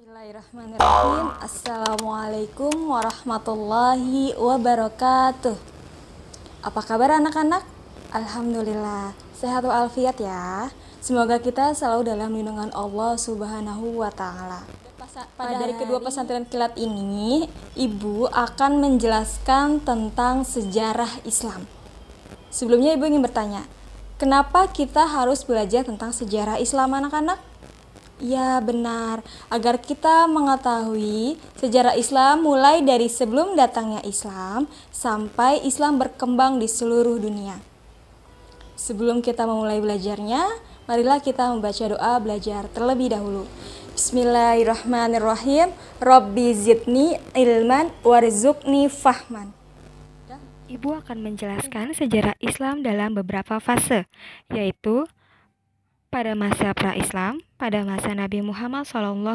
Bismillahirrahmanirrahim. Assalamualaikum warahmatullahi wabarakatuh. Apa kabar anak-anak? Alhamdulillah, sehat walafiat ya. Semoga kita selalu dalam lindungan Allah Subhanahu wa Ta'ala. Pada hari kedua pesantren kilat ini, Ibu akan menjelaskan tentang sejarah Islam. Sebelumnya Ibu ingin bertanya, kenapa kita harus belajar tentang sejarah Islam anak-anak? Ya benar, agar kita mengetahui sejarah Islam mulai dari sebelum datangnya Islam sampai Islam berkembang di seluruh dunia. Sebelum kita memulai belajarnya, marilah kita membaca doa belajar terlebih dahulu. Bismillahirrahmanirrahim. Rabbi zidni ilman warzuqni fahman. Ibu akan menjelaskan sejarah Islam dalam beberapa fase, yaitu pada masa pra-Islam, pada masa Nabi Muhammad SAW,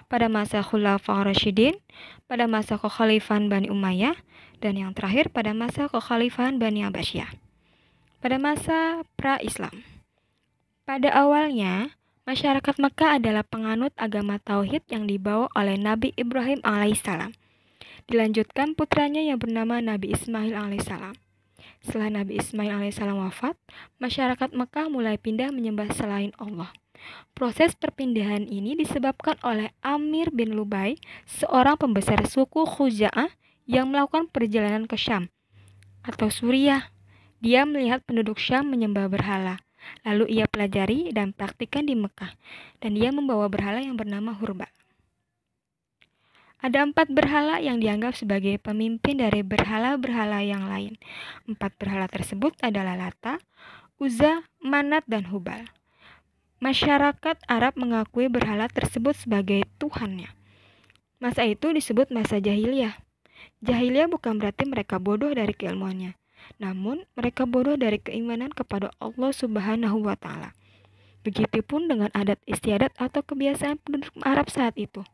pada masa Khulafaur Rasyidin, pada masa kekhalifahan Bani Umayyah, dan yang terakhir pada masa kekhalifahan Bani Abbasiyah. Pada masa pra-Islam, pada awalnya masyarakat Mekah adalah penganut agama Tauhid yang dibawa oleh Nabi Ibrahim alaihissalam. Dilanjutkan putranya yang bernama Nabi Ismail alaihissalam. Setelah Nabi Ismail alaihissalam wafat, masyarakat Mekah mulai pindah menyembah selain Allah. Proses perpindahan ini disebabkan oleh Amir bin Lubai, seorang pembesar suku Khuza'ah yang melakukan perjalanan ke Syam atau Suriah. Dia melihat penduduk Syam menyembah berhala. Lalu ia pelajari dan praktikkan di Mekah, dan dia membawa berhala yang bernama Hubal. Ada 4 berhala yang dianggap sebagai pemimpin dari berhala-berhala yang lain. 4 berhala tersebut adalah Lata, Uzza, Manat, dan Hubal. Masyarakat Arab mengakui berhala tersebut sebagai Tuhannya. Masa itu disebut masa jahiliyah. Jahiliyah bukan berarti mereka bodoh dari keilmuannya, namun mereka bodoh dari keimanan kepada Allah Subhanahu wa Ta'ala. Begitupun dengan adat istiadat atau kebiasaan penduduk Arab saat itu.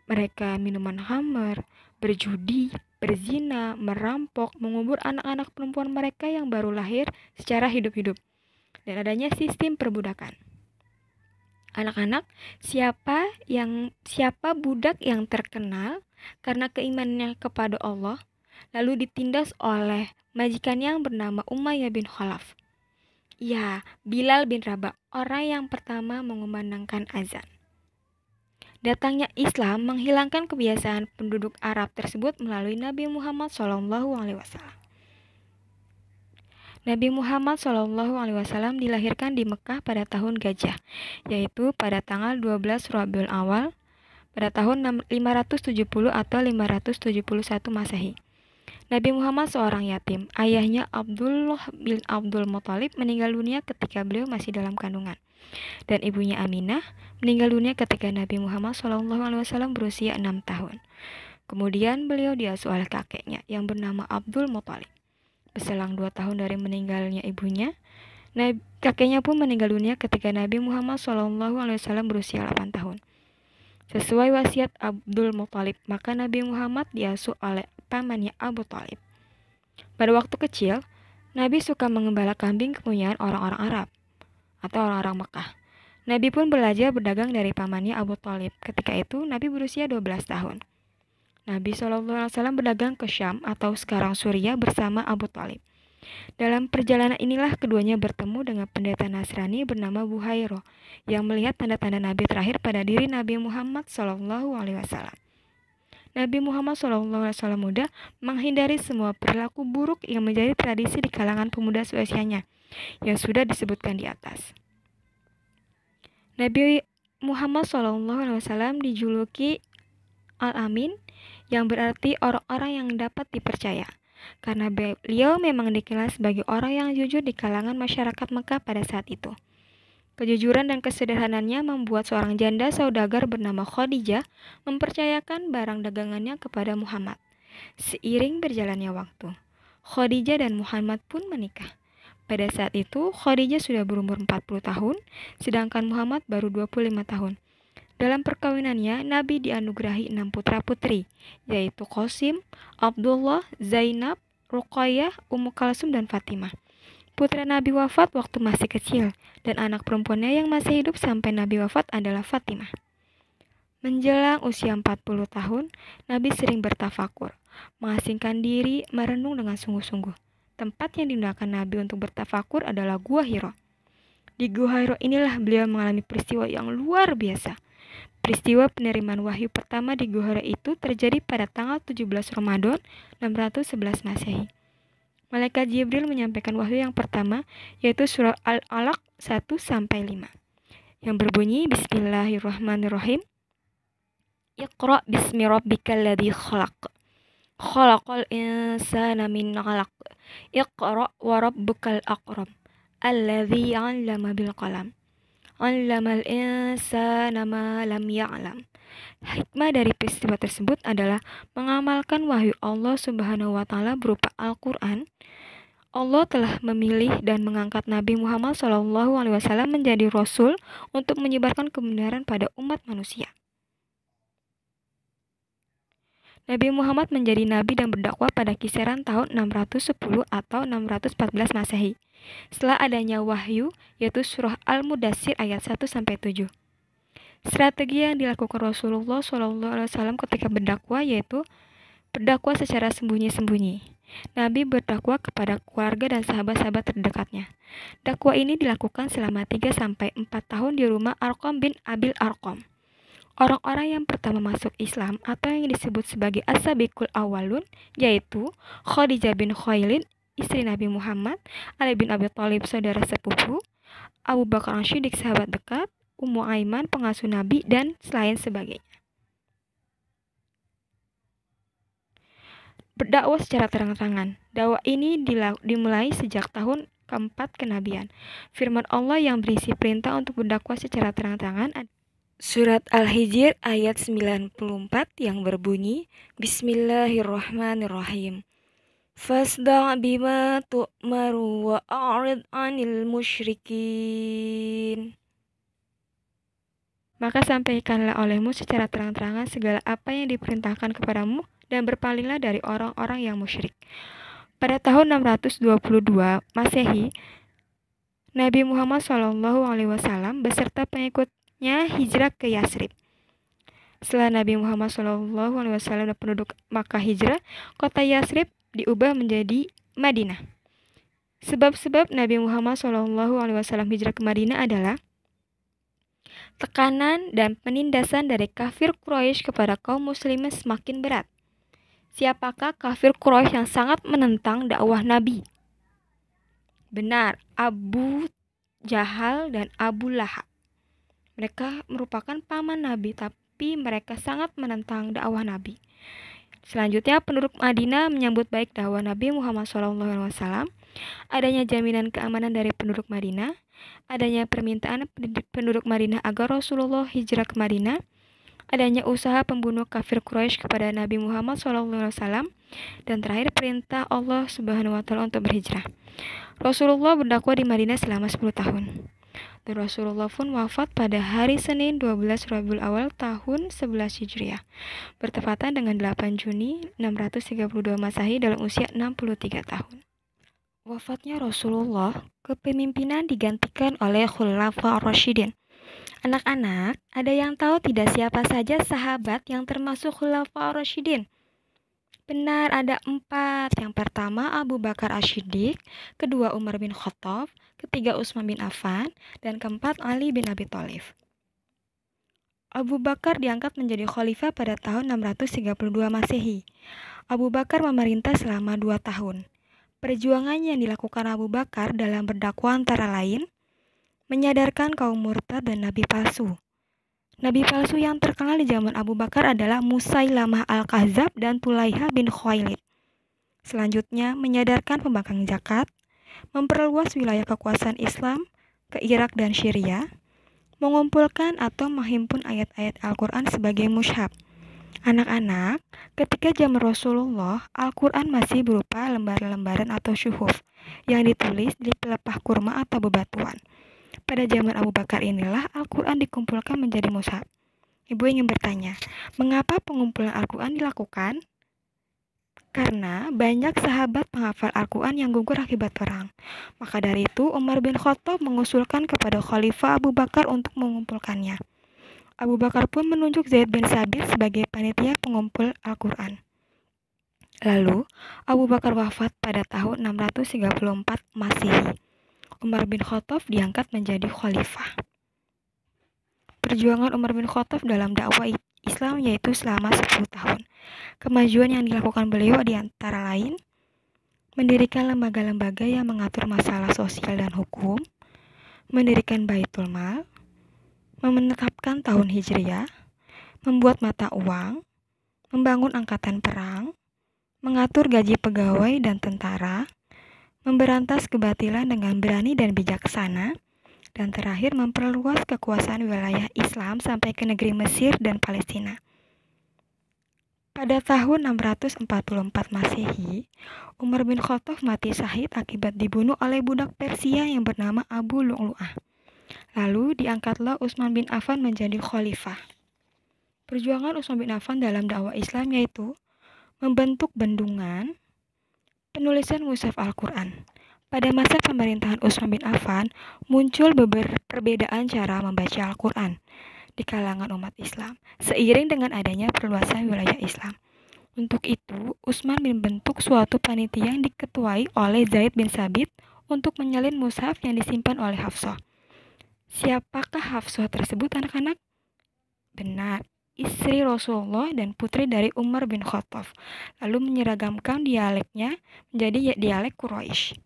Mereka minuman khamar, berjudi, berzina, merampok, mengubur anak-anak perempuan mereka yang baru lahir secara hidup-hidup, dan adanya sistem perbudakan. Anak-anak, siapa budak yang terkenal karena keimanannya kepada Allah, lalu ditindas oleh majikannya yang bernama Umayyah bin Khalaf? Ya, Bilal bin Rabah, orang yang pertama mengumandangkan azan. Datangnya Islam menghilangkan kebiasaan penduduk Arab tersebut melalui Nabi Muhammad SAW. Nabi Muhammad SAW dilahirkan di Mekah pada tahun Gajah, yaitu pada tanggal 12 Rabiul Awal pada tahun 570 atau 571 Masehi. Nabi Muhammad seorang yatim. Ayahnya Abdullah bin Abdul Muthalib meninggal dunia ketika beliau masih dalam kandungan. Dan ibunya Aminah meninggal dunia ketika Nabi Muhammad SAW berusia 6 tahun. Kemudian beliau diasuh oleh kakeknya yang bernama Abdul Muthalib. Berselang 2 tahun dari meninggalnya ibunya, kakeknya pun meninggal dunia ketika Nabi Muhammad SAW berusia 8 tahun. Sesuai wasiat Abdul Muthalib, maka Nabi Muhammad diasuh oleh pamannya Abu Thalib. Pada waktu kecil, Nabi suka mengembala kambing kepunyaan orang-orang Arab atau orang-orang Mekah. Nabi pun belajar berdagang dari pamannya Abu Thalib. Ketika itu, Nabi berusia 12 tahun. Nabi SAW berdagang ke Syam atau sekarang Suriah bersama Abu Thalib. Dalam perjalanan inilah keduanya bertemu dengan pendeta Nasrani bernama Buhairo yang melihat tanda-tanda Nabi terakhir pada diri Nabi Muhammad SAW. Nabi Muhammad SAW muda menghindari semua perilaku buruk yang menjadi tradisi di kalangan pemuda seusianya yang sudah disebutkan di atas. Nabi Muhammad SAW dijuluki Al-Amin, yang berarti orang-orang yang dapat dipercaya, karena beliau memang dikenal sebagai orang yang jujur di kalangan masyarakat Mekah pada saat itu. Kejujuran dan kesederhanaannya membuat seorang janda saudagar bernama Khadijah mempercayakan barang dagangannya kepada Muhammad. Seiring berjalannya waktu, Khadijah dan Muhammad pun menikah. Pada saat itu, Khadijah sudah berumur 40 tahun, sedangkan Muhammad baru 25 tahun. Dalam perkawinannya, Nabi dianugerahi 6 putra-putri, yaitu Qasim, Abdullah, Zainab, Ruqayyah, Ummu Kalsum, dan Fatimah. Putra Nabi wafat waktu masih kecil, dan anak perempuannya yang masih hidup sampai Nabi wafat adalah Fatimah. Menjelang usia 40 tahun, Nabi sering bertafakur, mengasingkan diri, merenung dengan sungguh-sungguh. Tempat yang digunakan Nabi untuk bertafakur adalah Gua Hiro. Di Gua Hiro inilah beliau mengalami peristiwa yang luar biasa. Peristiwa penerimaan wahyu pertama di Gua Hiro itu terjadi pada tanggal 17 Ramadan 611 Masehi. Malaikat Jibril menyampaikan wahyu yang pertama, yaitu surah Al-Alaq 1-5, yang berbunyi Bismillahirrahmanirrahim. Iqra bismi rabbikal ladzi khalaq. Khalaqal insana min 'alaq. Iqra wa rabbukal akram. Alladzi 'allama bil qalam. 'Allamal insana ma lam ya'lam. Hikmah dari peristiwa tersebut adalah mengamalkan wahyu Allah Subhanahu wa taala berupa Al-Qur'an. Allah telah memilih dan mengangkat Nabi Muhammad SAW menjadi rasul untuk menyebarkan kebenaran pada umat manusia. Nabi Muhammad menjadi nabi dan berdakwah pada kisaran tahun 610 atau 614 Masehi. Setelah adanya wahyu, yaitu surah Al-Mudassir ayat 1-7. Strategi yang dilakukan Rasulullah SAW ketika berdakwah yaitu berdakwah secara sembunyi-sembunyi. Nabi berdakwah kepada keluarga dan sahabat-sahabat terdekatnya. Dakwah ini dilakukan selama 3-4 tahun di rumah Arqam bin Abil Arqam. Orang-orang yang pertama masuk Islam atau yang disebut sebagai As-Sabiqul Awwalun yaitu Khadijah bin Khuwailid, istri Nabi Muhammad, Ali bin Abi Thalib, saudara sepupu, Abu Bakar As-Siddiq, sahabat dekat, Ummu Aiman, pengasuh Nabi, dan selain sebagainya. Berdakwah secara terang-terangan. Dakwah ini dimulai sejak tahun keempat kenabian. Firman Allah yang berisi perintah untuk berdakwah secara terang-terangan Surat Al-Hijr ayat 94 yang berbunyi Bismillahirrahmanirrahim. Fasda' bima tu'maru wa a'rid 'anil musyrikin. Maka sampaikanlah olehmu secara terang-terangan segala apa yang diperintahkan kepadamu dan berpalinglah dari orang-orang yang musyrik. Pada tahun 622 Masehi, Nabi Muhammad SAW beserta pengikutnya hijrah ke Yasrib. Setelah Nabi Muhammad SAW dan penduduk Makkah hijrah, kota Yasrib diubah menjadi Madinah. Sebab-sebab Nabi Muhammad SAW hijrah ke Madinah adalah tekanan dan penindasan dari kafir Quraisy kepada kaum muslimin semakin berat. Siapakah kafir Quraisy yang sangat menentang dakwah Nabi? Benar, Abu Jahal dan Abu Lahab. Mereka merupakan paman Nabi, tapi mereka sangat menentang dakwah Nabi. Selanjutnya, penduduk Madinah menyambut baik dakwah Nabi Muhammad SAW. Adanya jaminan keamanan dari penduduk Madinah, adanya permintaan penduduk Madinah agar Rasulullah hijrah ke Madinah, adanya usaha pembunuh kafir Quraisy kepada Nabi Muhammad SAW, dan terakhir perintah Allah Subhanahu wa taala untuk berhijrah. Rasulullah berdakwah di Madinah selama 10 tahun. Dan Rasulullah pun wafat pada hari Senin 12 Rabiul Awal tahun 11 Hijriah, bertepatan dengan 8 Juni 632 Masehi dalam usia 63 tahun. Wafatnya Rasulullah, kepemimpinan digantikan oleh Khulafa Ar-Rasyidin. Anak-anak, ada yang tahu tidak siapa saja sahabat yang termasuk Khulafa Ar-Rasyidin? Benar, ada 4. Yang pertama Abu Bakar As-Siddiq, kedua Umar bin Khattab, ketiga Utsman bin Affan, dan keempat Ali bin Abi Thalib. Abu Bakar diangkat menjadi khalifah pada tahun 632 Masehi. Abu Bakar memerintah selama 2 tahun. Perjuangan yang dilakukan Abu Bakar dalam berdakwah antara lain menyadarkan kaum murtad dan nabi palsu. Nabi palsu yang terkenal di zaman Abu Bakar adalah Musailamah al-Kadzab dan Tulaiha bin Khuwailid. Selanjutnya, menyadarkan pembangkang zakat, memperluas wilayah kekuasaan Islam ke Irak dan Syria, mengumpulkan atau menghimpun ayat-ayat Al-Quran sebagai mushaf. Anak-anak, ketika zaman Rasulullah, Al-Quran masih berupa lembaran-lembaran atau syuhuf yang ditulis di pelepah kurma atau bebatuan. Pada zaman Abu Bakar inilah Al-Quran dikumpulkan menjadi mushaf. Ibu ingin bertanya, mengapa pengumpulan Al-Quran dilakukan? Karena banyak sahabat penghafal Al-Quran yang gugur akibat perang. Maka dari itu Umar bin Khattab mengusulkan kepada Khalifah Abu Bakar untuk mengumpulkannya. Abu Bakar pun menunjuk Zaid bin Sabit sebagai panitia pengumpul Al-Quran. Lalu, Abu Bakar wafat pada tahun 634 Masehi. Umar bin Khattab diangkat menjadi khalifah. Perjuangan Umar bin Khattab dalam dakwah Islam yaitu selama 10 tahun. Kemajuan yang dilakukan beliau di antara lain mendirikan lembaga-lembaga yang mengatur masalah sosial dan hukum, mendirikan Baitul Mal, menetapkan tahun Hijriah, membuat mata uang, membangun angkatan perang, mengatur gaji pegawai dan tentara, memberantas kebatilan dengan berani dan bijaksana, dan terakhir memperluas kekuasaan wilayah Islam sampai ke negeri Mesir dan Palestina. Pada tahun 644 Masehi, Umar bin Khattab mati syahid akibat dibunuh oleh budak Persia yang bernama Abu Lu'lu'ah. Lalu diangkatlah Utsman bin Affan menjadi khalifah. Perjuangan Utsman bin Affan dalam dakwah Islam yaitu membentuk bendungan, penulisan mushaf Al-Quran. Pada masa pemerintahan Utsman bin Affan, muncul beberapa perbedaan cara membaca Al-Quran di kalangan umat Islam, seiring dengan adanya perluasan wilayah Islam. Untuk itu, Utsman membentuk suatu panitia yang diketuai oleh Zaid bin Sabit untuk menyalin mushaf yang disimpan oleh Hafsah. Siapakah Hafsah tersebut, anak-anak? Benar, istri Rasulullah dan putri dari Umar bin Khattab, lalu menyeragamkan dialeknya menjadi dialek Quraisy.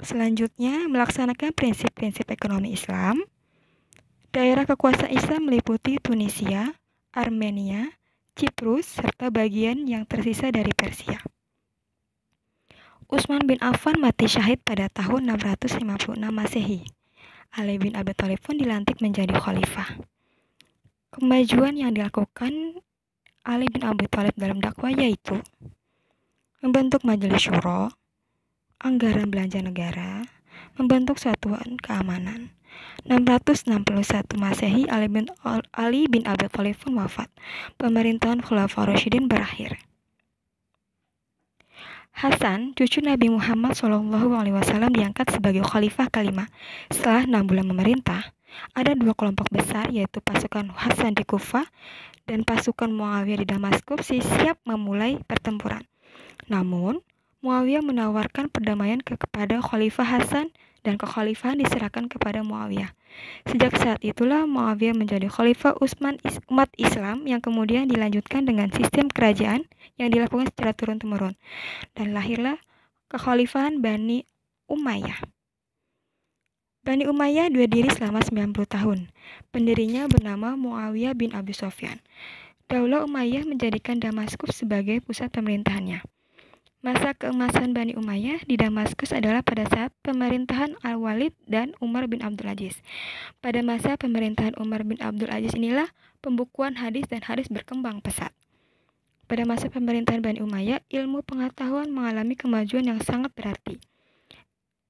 Selanjutnya, melaksanakan prinsip-prinsip ekonomi Islam. Daerah kekuasaan Islam meliputi Tunisia, Armenia, Ciprus, serta bagian yang tersisa dari Persia. Utsman bin Affan mati syahid pada tahun 656 Masehi. Ali bin Abi Thalib pun dilantik menjadi khalifah. Kemajuan yang dilakukan Ali bin Abi Thalib dalam dakwah yaitu membentuk majelis syuro, anggaran belanja negara, membentuk satuan keamanan. 661 Masehi, Ali bin Abi Thalib pun wafat. Pemerintahan Khulafaur Rasyidin berakhir. Hasan, cucu Nabi Muhammad SAW diangkat sebagai khalifah kelima. Setelah 6 bulan memerintah, ada 2 kelompok besar yaitu pasukan Hasan di Kufah dan pasukan Muawiyah di Damaskus siap memulai pertempuran. Namun, Muawiyah menawarkan perdamaian kepada Khalifah Hasan dan kekhalifahan diserahkan kepada Muawiyah. Sejak saat itulah Muawiyah menjadi khalifah umat Islam yang kemudian dilanjutkan dengan sistem kerajaan yang dilakukan secara turun-temurun. Dan lahirlah kekhalifahan Bani Umayyah. Bani Umayyah berdiri selama 90 tahun. Pendirinya bernama Muawiyah bin Abi Sufyan. Daulah Umayyah menjadikan Damaskus sebagai pusat pemerintahannya. Masa keemasan Bani Umayyah di Damaskus adalah pada saat pemerintahan Al-Walid dan Umar bin Abdul Aziz. Pada masa pemerintahan Umar bin Abdul Aziz inilah pembukuan hadis dan hadis berkembang pesat. Pada masa pemerintahan Bani Umayyah, ilmu pengetahuan mengalami kemajuan yang sangat berarti.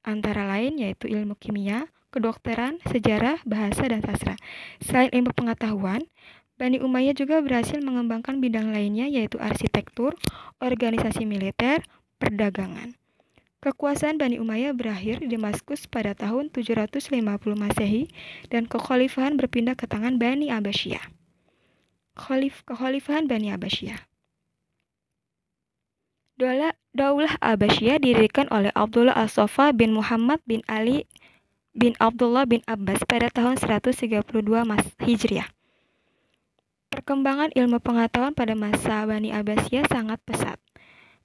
Antara lain yaitu ilmu kimia, kedokteran, sejarah, bahasa, dan sastra. Selain ilmu pengetahuan, Bani Umayyah juga berhasil mengembangkan bidang lainnya yaitu arsitektur, organisasi militer, perdagangan. Kekuasaan Bani Umayyah berakhir di Damaskus pada tahun 750 Masehi dan kekhalifahan berpindah ke tangan Bani Abbasiyah. Kekhalifahan Bani Abbasiyah. Daulah Abbasiyah didirikan oleh Abdullah As-Saffah bin Muhammad bin Ali bin Abdullah bin Abbas pada tahun 132 Hijriah. Perkembangan ilmu pengetahuan pada masa Bani Abbasiyah sangat pesat.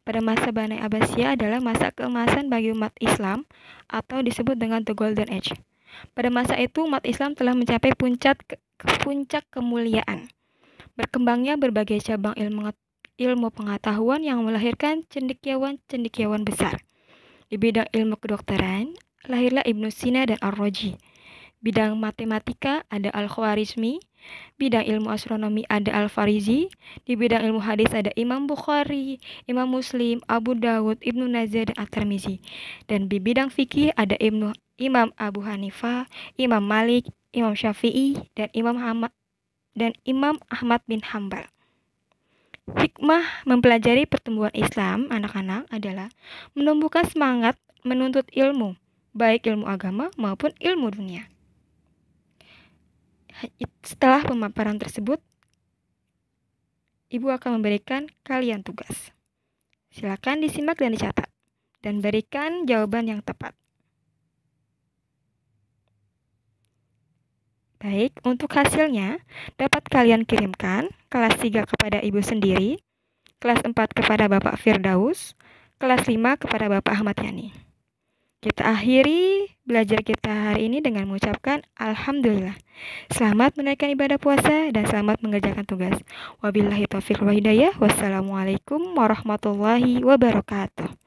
Pada masa Bani Abbasiyah adalah masa keemasan bagi umat Islam atau disebut dengan The Golden Age. Pada masa itu umat Islam telah mencapai puncak kemuliaan. Berkembangnya berbagai cabang ilmu pengetahuan yang melahirkan cendekiawan-cendekiawan besar. Di bidang ilmu kedokteran, lahirlah Ibnu Sina dan Ar-Razi. Bidang matematika ada Al-Khwarizmi, bidang ilmu astronomi ada Al-Farizi, di bidang ilmu hadis ada Imam Bukhari, Imam Muslim, Abu Dawud, Ibnu Najah, dan At-Tirmizi. Dan di bidang fikih ada Imam Abu Hanifah, Imam Malik, Imam Syafi'i, dan Imam Ahmad bin Hambal. Hikmah mempelajari pertumbuhan Islam anak-anak adalah menumbuhkan semangat menuntut ilmu, baik ilmu agama maupun ilmu dunia. Setelah pemaparan tersebut, Ibu akan memberikan kalian tugas. Silakan disimak dan dicatat, dan berikan jawaban yang tepat. Baik, untuk hasilnya dapat kalian kirimkan kelas 3 kepada Ibu sendiri, kelas 4 kepada Bapak Firdaus, kelas 5 kepada Bapak Ahmad Yani. Kita akhiri belajar kita hari ini dengan mengucapkan Alhamdulillah. Selamat menunaikan ibadah puasa dan selamat mengerjakan tugas. Wabillahi taufiq wal hidayah. Wassalamualaikum warahmatullahi wabarakatuh.